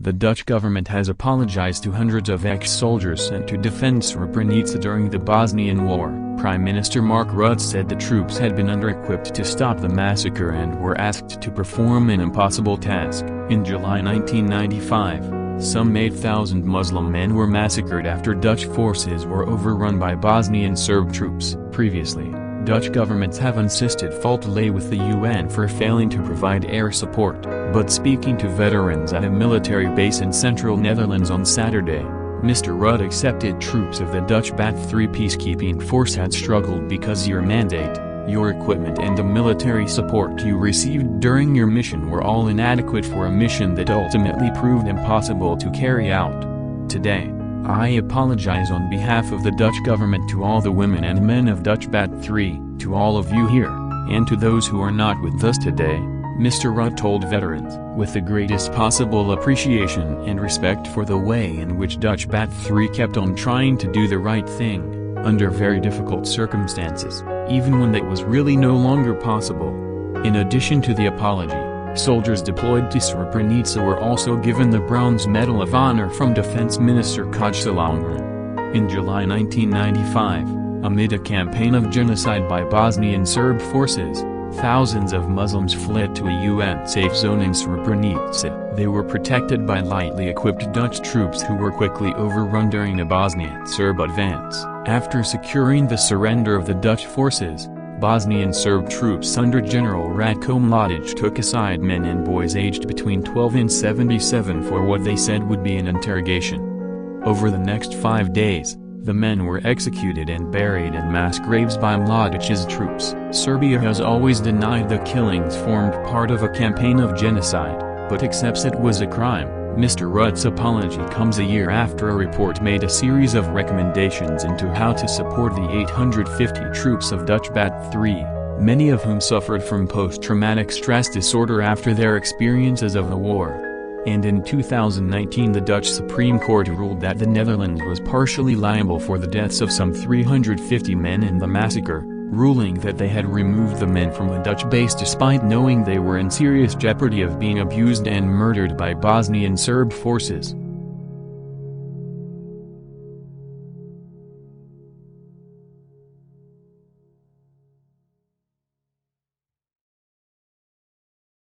The Dutch government has apologized to hundreds of ex-soldiers sent to defend Srebrenica during the Bosnian War. Prime Minister Mark Rutte said the troops had been under-equipped to stop the massacre and were asked to perform an impossible task. In July 1995, some 8,000 Muslim men were massacred after Dutch forces were overrun by Bosnian Serb troops. Previously, Dutch governments have insisted fault lay with the UN for failing to provide air support, but speaking to veterans at a military base in central Netherlands on Saturday, Mr. Rutte accepted troops of the Dutchbat III peacekeeping force had struggled because your mandate, your equipment and the military support you received during your mission were all inadequate for a mission that ultimately proved impossible to carry out. Today, I apologize on behalf of the Dutch government to all the women and men of Dutchbat III, to all of you here, and to those who are not with us today, Mr. Rutte told veterans, with the greatest possible appreciation and respect for the way in which Dutchbat III kept on trying to do the right thing, under very difficult circumstances, even when that was really no longer possible. In addition to the apology, soldiers deployed to Srebrenica were also given the Bronze Medal of Honor from Defense Minister Mark. In July 1995, amid a campaign of genocide by Bosnian Serb forces, thousands of Muslims fled to a UN safe zone in Srebrenica. They were protected by lightly equipped Dutch troops who were quickly overrun during a Bosnian Serb advance. After securing the surrender of the Dutch forces, Bosnian Serb troops under General Ratko Mladic took aside men and boys aged between 12 and 77 for what they said would be an interrogation. Over the next 5 days, the men were executed and buried in mass graves by Mladic's troops. Serbia has always denied the killings formed part of a campaign of genocide, but accepts it was a crime. Mr. Rutte's apology comes a year after a report made a series of recommendations into how to support the 850 troops of Dutchbat III, many of whom suffered from post-traumatic stress disorder after their experiences of the war. And in 2019 the Dutch Supreme Court ruled that the Netherlands was partially liable for the deaths of some 350 men in the massacre, ruling that they had removed the men from a Dutch base despite knowing they were in serious jeopardy of being abused and murdered by Bosnian Serb forces.